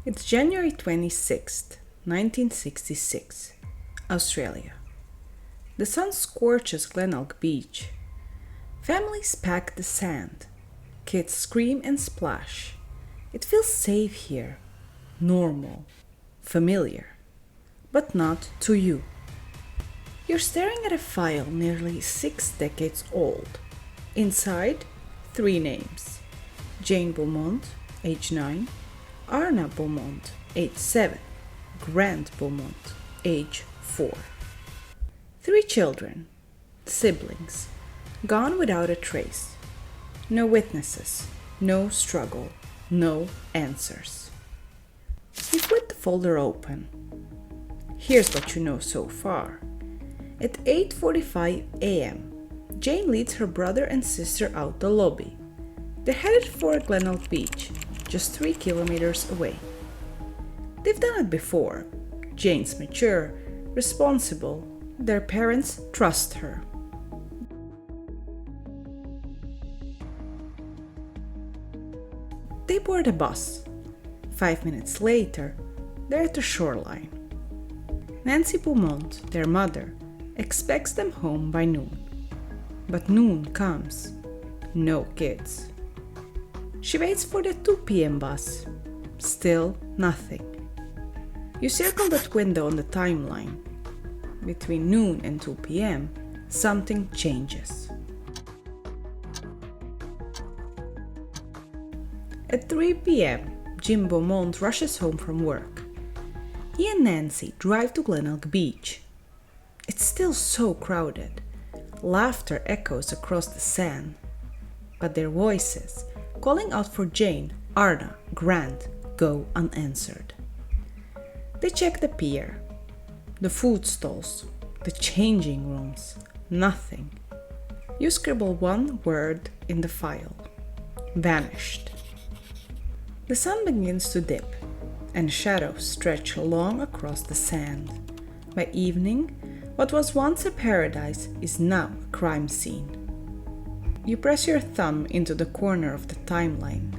It's January 26th, 1966, Australia. The sun scorches Glenelg Beach. Families pack the sand. Kids scream and splash. It feels safe here, normal, familiar, but not to you. You're staring at a file nearly 6 decades old. Inside, 3 names: Jane Beaumont, age 9, Arnna Beaumont, age 7, Grant Beaumont, age 4. 3 children, siblings, gone without a trace. No witnesses, no struggle, no answers. You flip the folder open. Here's what you know so far. At 8:45 a.m., Jane leads her brother and sister out the lobby. They're headed for Glenelg Beach, just 3 kilometers away. They've done it before. Jane's mature, responsible. Their parents trust her. They board a bus. 5 minutes later, they're at the shoreline. Nancy Beaumont, their mother, expects them home by noon. But noon comes. No kids. She waits for the 2 p.m. bus. Still nothing. You circle that window on the timeline. Between noon and 2 p.m., something changes. At 3 p.m., Jim Beaumont rushes home from work. He and Nancy drive to Glenelg Beach. It's still so crowded. Laughter echoes across the sand. But their voices, calling out for Jane, Arnna, Grant, go unanswered. They check the pier, the food stalls, the changing rooms. Nothing. You scribble one word in the file. Vanished. The sun begins to dip, and shadows stretch long across the sand. By evening, what was once a paradise is now a crime scene. You press your thumb into the corner of the timeline.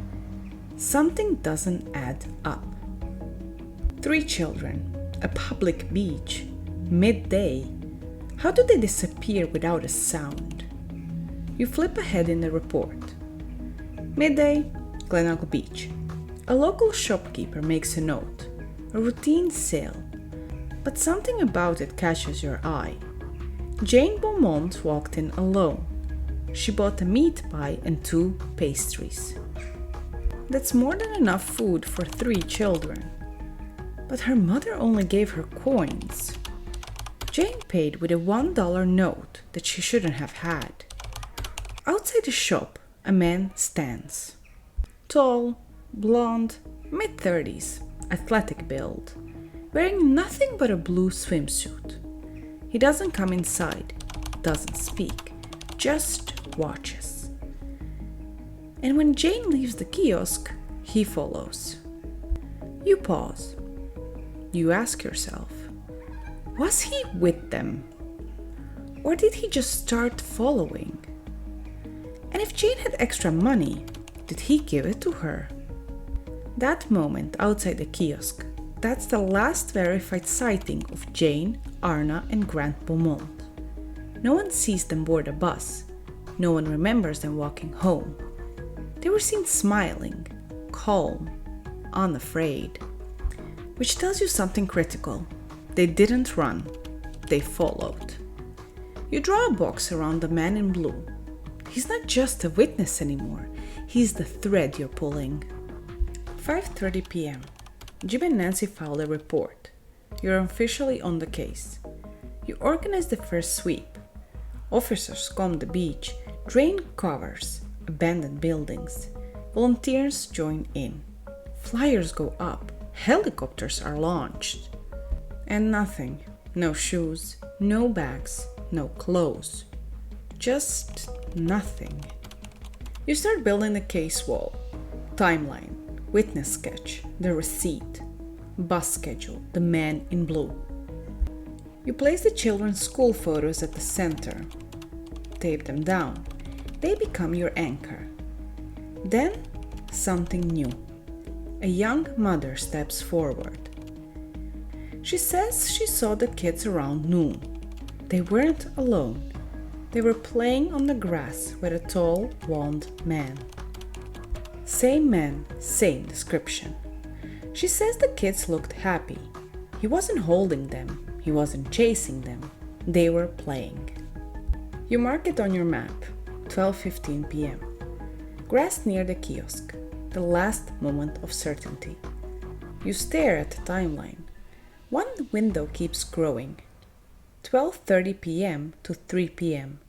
Something doesn't add up. 3 children, a public beach, midday. How do they disappear without a sound? You flip ahead in the report. Midday, Glenelg Beach. A local shopkeeper makes a note, a routine sale, but something about it catches your eye. Jane Beaumont walked in alone. She bought a meat pie and 2 pastries. That's more than enough food for 3 children. But her mother only gave her coins. Jane paid with a $1 note that she shouldn't have had. Outside the shop, a man stands. Tall, blond, mid-30s, athletic build, wearing nothing but a blue swimsuit. He doesn't come inside, doesn't speak, just watches. And when Jane leaves the kiosk, he follows. You pause. You ask yourself, was he with them? Or did he just start following? And if Jane had extra money, did he give it to her? That moment outside the kiosk, that's the last verified sighting of Jane, Arnna, and Grant Beaumont. No one sees them board a bus. No one remembers them walking home. They were seen smiling, calm, unafraid. Which tells you something critical. They didn't run. They followed. You draw a box around the man in blue. He's not just a witness anymore. He's the thread you're pulling. 5:30 p.m. Jim and Nancy file a report. You're officially on the case. You organize the first sweep. Officers comb the beach, drain covers, abandoned buildings. Volunteers join in. Flyers go up. Helicopters are launched. And nothing. No shoes, no bags, no clothes. Just nothing. You start building the case wall. Timeline, witness sketch, the receipt, bus schedule, the man in blue. You place the children's school photos at the center. Tape them down. They become your anchor. Then, something new. A young mother steps forward. She says she saw the kids around noon. They weren't alone. They were playing on the grass with a tall, blond man. Same man, same description. She says the kids looked happy. He wasn't holding them. He wasn't chasing them. They were playing. You mark it on your map, 12:15 p.m. Grass near the kiosk, the last moment of certainty. You stare at the timeline. One window keeps growing. 12:30 p.m. to 3 p.m.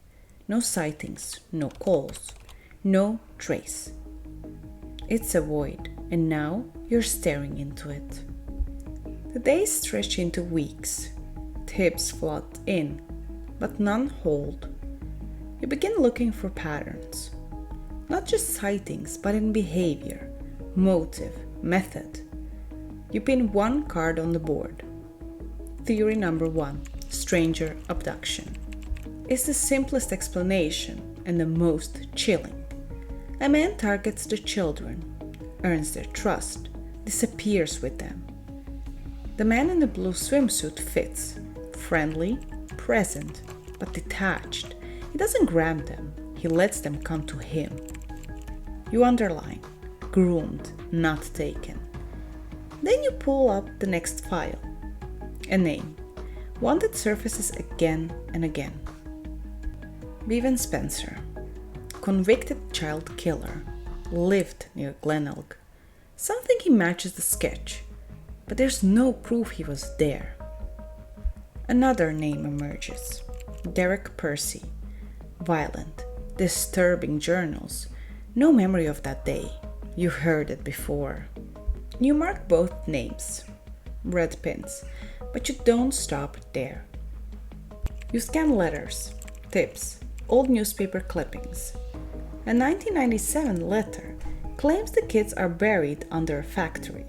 No sightings, no calls, no trace. It's a void, and now you're staring into it. The days stretch into weeks. Tips flood in, but none hold. You begin looking for patterns. Not just sightings, but in behavior, motive, method. You pin one card on the board. Theory number 1, stranger abduction. It's the simplest explanation and the most chilling. A man targets the children, earns their trust, disappears with them. The man in the blue swimsuit fits, friendly, present, but detached. He doesn't grab them, he lets them come to him. You underline, groomed, not taken. Then you pull up the next file. A name, one that surfaces again and again. Bevan Spencer, convicted child killer, lived near Glenelg. Something he matches the sketch, but there's no proof he was there. Another name emerges, Derek Percy. Violent, disturbing journals. No memory of that day. You heard it before. You mark both names, red pins, but you don't stop there. You scan letters, tips, old newspaper clippings. A 1997 letter claims the kids are buried under a factory.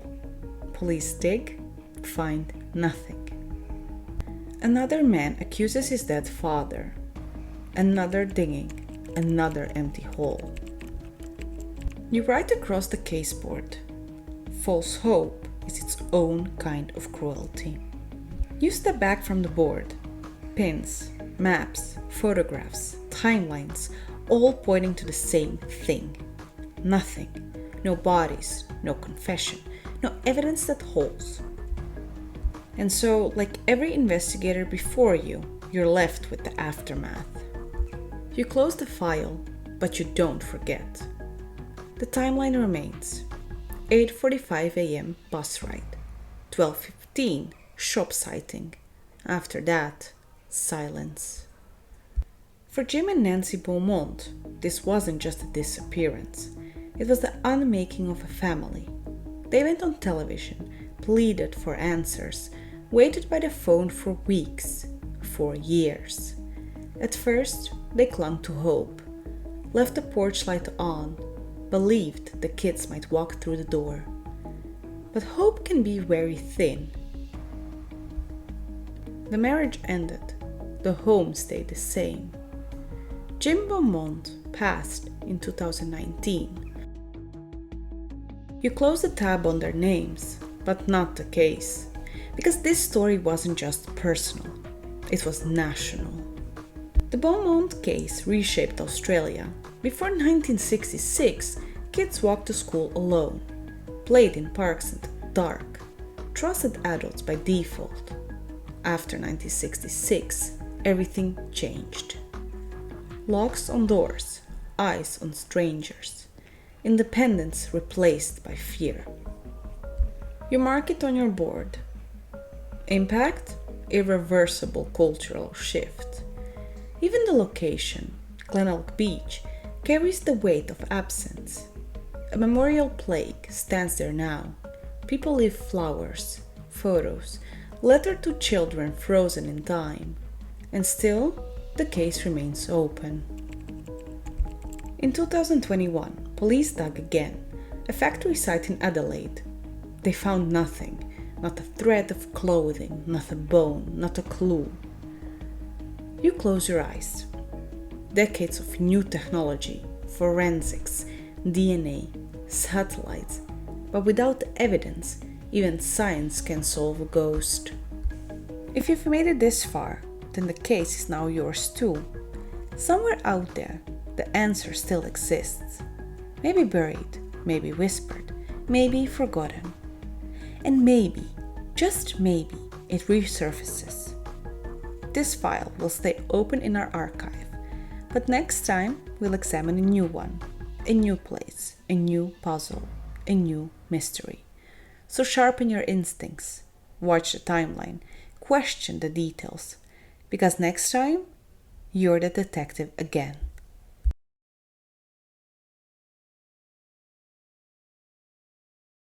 Police dig, find nothing. Another man accuses his dead father. Another digging, another empty hole. You write across the caseboard. False hope is its own kind of cruelty. You step back from the board. Pins, maps, photographs, timelines, all pointing to the same thing. Nothing. No bodies, no confession, no evidence that holds. And so, like every investigator before you, you're left with the aftermath. You close the file, but you don't forget. The timeline remains. 8:45 a.m. bus ride. 12:15 shop sighting. After that, silence. For Jim and Nancy Beaumont, this wasn't just a disappearance. It was the unmaking of a family. They went on television, pleaded for answers, waited by the phone for weeks, for years. At first, they clung to hope, left the porch light on, believed the kids might walk through the door. But hope can be very thin. The marriage ended. The home stayed the same. Jim Beaumont passed in 2019. You close the tab on their names, but not the case, because this story wasn't just personal, it was national. The Beaumont case reshaped Australia. Before 1966, kids walked to school alone, played in parks in the dark, trusted adults by default. After 1966, everything changed. Locks on doors, eyes on strangers, independence replaced by fear. You mark it on your board. Impact? Irreversible cultural shift. Even the location, Glenelg Beach, carries the weight of absence. A memorial plaque stands there now. People leave flowers, photos, letters to children frozen in time. And still, the case remains open. In 2021, police dug again, a factory site in Adelaide. They found nothing, not a thread of clothing, not a bone, not a clue. You close your eyes. Decades of new technology, forensics, DNA, satellites, But without evidence, even science can solve a ghost. If you've made it this far, then the case is now yours too. Somewhere out there, the answer still exists. Maybe buried, maybe whispered, maybe forgotten. And maybe, just maybe, it resurfaces. This file will stay open in our archive, but next time we'll examine a new one, a new place, a new puzzle, a new mystery. So sharpen your instincts, watch the timeline, question the details, because next time, you're the detective again.